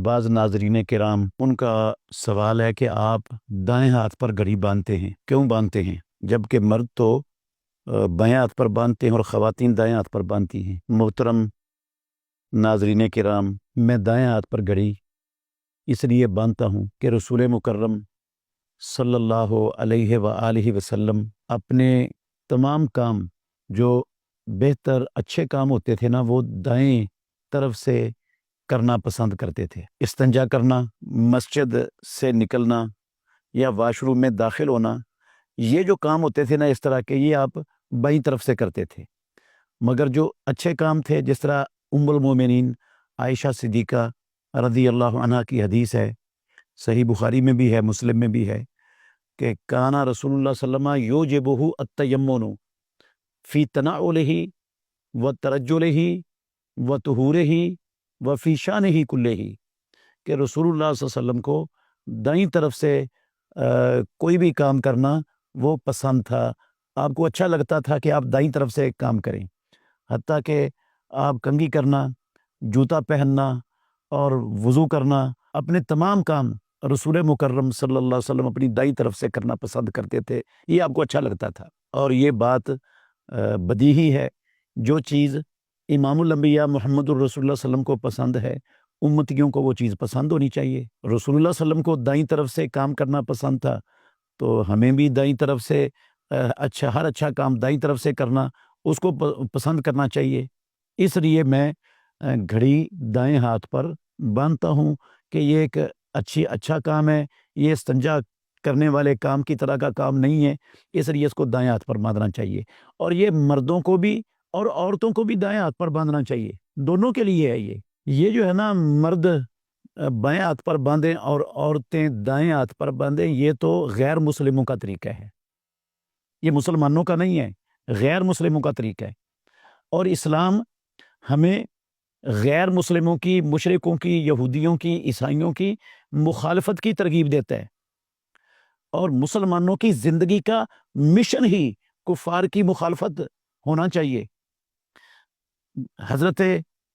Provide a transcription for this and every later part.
بعض ناظرین کرام ان کا سوال ہے کہ آپ دائیں ہاتھ پر گھڑی باندھتے ہیں، کیوں باندھتے ہیں؟ جبکہ مرد تو بائیں ہاتھ پر باندھتے ہیں اور خواتین دائیں ہاتھ پر باندھتی ہیں۔ محترم ناظرین کرام، میں دائیں ہاتھ پر گھڑی اس لیے باندھتا ہوں کہ رسول مکرم صلی اللہ علیہ وآلہ وسلم اپنے تمام کام جو بہتر اچھے کام ہوتے تھے نا، وہ دائیں طرف سے کرنا پسند کرتے تھے۔ استنجا کرنا، مسجد سے نکلنا یا واش روم میں داخل ہونا، یہ جو کام ہوتے تھے نا اس طرح کے، یہ آپ بائیں طرف سے کرتے تھے۔ مگر جو اچھے کام تھے، جس طرح ام المومنین عائشہ صدیقہ رضی اللہ عنہا کی حدیث ہے، صحیح بخاری میں بھی ہے، مسلم میں بھی ہے، کہ کانا رسول اللہ صلی اللہ علیہ وسلم یوجبہ التیمن فی تنعلہ و ترجلہ و طہورہ و فی شانہ کلہ، کہ رسول اللہ صلی اللہ علیہ وسلم کو دائیں طرف سے کوئی بھی کام کرنا وہ پسند تھا، آپ کو اچھا لگتا تھا کہ آپ دائیں طرف سے ایک کام کریں، حتیٰ کہ آپ کنگھی کرنا، جوتا پہننا اور وضو کرنا، اپنے تمام کام رسول مکرم صلی اللہ علیہ وسلم اپنی دائیں طرف سے کرنا پسند کرتے تھے، یہ آپ کو اچھا لگتا تھا۔ اور یہ بات بدیہی ہے، جو چیز امام الانبیاء محمد الرسول اللہ صلی اللہ علیہ وسلم کو پسند ہے، امتیوں کو وہ چیز پسند ہونی چاہیے۔ رسول اللہ صلی اللہ علیہ وسلم کو دائیں طرف سے کام کرنا پسند تھا، تو ہمیں بھی دائیں طرف سے ہر اچھا کام دائیں طرف سے کرنا، اس کو پسند کرنا چاہیے۔ اس لیے میں گھڑی دائیں ہاتھ پر باندھتا ہوں کہ یہ ایک اچھا کام ہے، یہ استنجا کرنے والے کام کی طرح کا کام نہیں ہے، اس لیے اس کو دائیں ہاتھ پر باندھنا چاہیے۔ اور یہ مردوں کو بھی اور عورتوں کو بھی دائیں ہاتھ پر باندھنا چاہیے، دونوں کے لیے ہے۔ یہ جو ہے نا، مرد بائیں ہاتھ پر باندھیں اور عورتیں دائیں ہاتھ پر باندھیں، یہ تو غیر مسلموں کا طریقہ ہے، یہ مسلمانوں کا نہیں ہے، غیر مسلموں کا طریقہ ہے۔ اور اسلام ہمیں غیر مسلموں کی، مشرکوں کی، یہودیوں کی، عیسائیوں کی مخالفت کی ترغیب دیتا ہے، اور مسلمانوں کی زندگی کا مشن ہی کفار کی مخالفت ہونا چاہیے۔ حضرت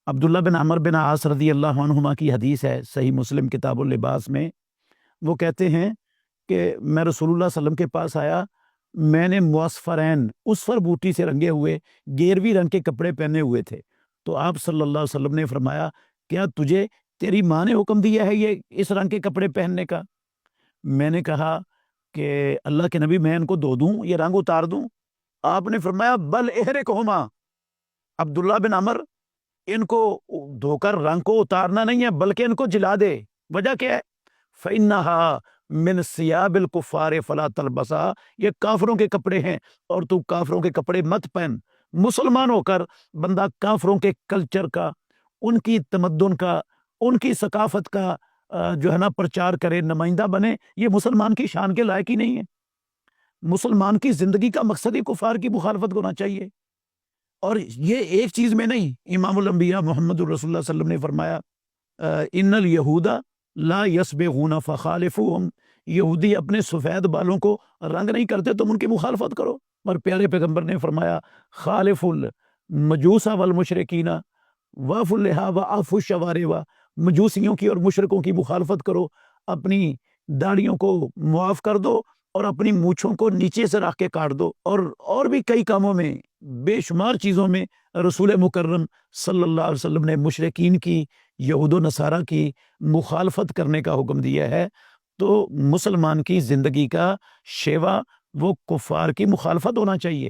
عبداللہ بن عمر بن عاص رضی اللہ عنہما کی حدیث ہے، صحیح مسلم کتاب اللباس میں، وہ کہتے ہیں کہ میں رسول اللہ صلی اللہ علیہ وسلم کے پاس آیا، میں نے معصفرین، اسفر بوٹی سے رنگے ہوئے گیروی رنگ کے کپڑے پہنے ہوئے تھے، تو آپ صلی اللہ علیہ وسلم نے فرمایا، کیا تجھے تیری ماں نے حکم دیا ہے یہ اس رنگ کے کپڑے پہننے کا؟ میں نے کہا کہ اللہ کے نبی، میں ان کو دھو دوں، یہ رنگ اتار دوں؟ آپ نے فرمایا، بل احرقہما، عبداللہ بن عمر، ان کو دھو کر رنگ کو اتارنا نہیں ہے بلکہ ان کو جلا دے۔ وجہ کیا ہے؟ فَإِنَّهَا مِنْ ثِيَابِ الْكُفَّارِ فَلَا تَلْبَسْهَا، یہ کافروں کے کپڑے ہیں اور تو کافروں کے کپڑے مت پہن۔ مسلمان ہو کر بندہ کافروں کے کلچر کا، ان کی تمدن کا، ان کی ثقافت کا جو ہے نا پرچار کرے، نمائندہ بنے، یہ مسلمان کی شان کے لائق ہی نہیں ہے۔ مسلمان کی زندگی کا مقصد ہی کفار کی مخالفت ہونا چاہیے۔ اور یہ ایک چیز میں نہیں، امام الانبیاء محمد الرسول اللہ صلی اللہ علیہ وسلم نے فرمایا، ان الیہود لا یصبغون فخالفوہم، یہودی اپنے سفید بالوں کو رنگ نہیں کرتے، تم ان کی مخالفت کرو۔ اور پیارے پیغمبر نے فرمایا، خالف المجوس والمشرکین واعفوا اللحیٰ واعفوا الشوارب، مجوسیوں کی اور مشرکوں کی مخالفت کرو، اپنی داڑھیوں کو معاف کر دو اور اپنی مونچھوں کو نیچے سے رکھ کے کاٹ دو۔ اور بھی کئی کاموں میں، بے شمار چیزوں میں رسول مکرم صلی اللہ علیہ وسلم نے مشرکین کی، یہود و نصارہ کی مخالفت کرنے کا حکم دیا ہے۔ تو مسلمان کی زندگی کا شیوا وہ کفار کی مخالفت ہونا چاہیے۔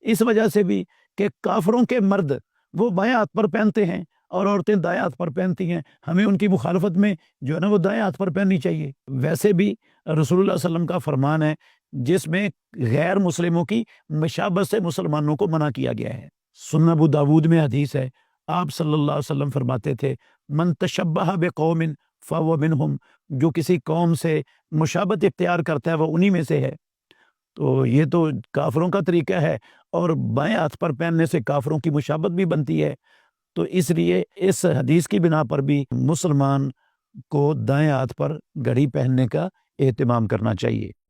اس وجہ سے بھی کہ کافروں کے مرد وہ بائیں ہاتھ پر پہنتے ہیں اور عورتیں دائیں ہاتھ پر پہنتی ہیں، ہمیں ان کی مخالفت میں جو ہے نا وہ دائیں ہاتھ پر پہننی چاہیے۔ ویسے بھی رسول اللہ صلی اللہ علیہ وسلم کا فرمان ہے جس میں غیر مسلموں کی مشابہت سے مسلمانوں کو منع کیا گیا ہے۔ سنن ابو داود میں حدیث ہے، آپ صلی اللہ علیہ وسلم فرماتے تھے، من تشبہ بقوم فہو منہم، جو کسی قوم سے مشابہت اختیار کرتا ہے وہ انہی میں سے ہے۔ تو یہ تو کافروں کا طریقہ ہے، اور بائیں ہاتھ پر پہننے سے کافروں کی مشابہت بھی بنتی ہے۔ تو اس لیے اس حدیث کی بنا پر بھی مسلمان کو دائیں ہاتھ پر گھڑی پہننے کا اہتمام کرنا چاہیے۔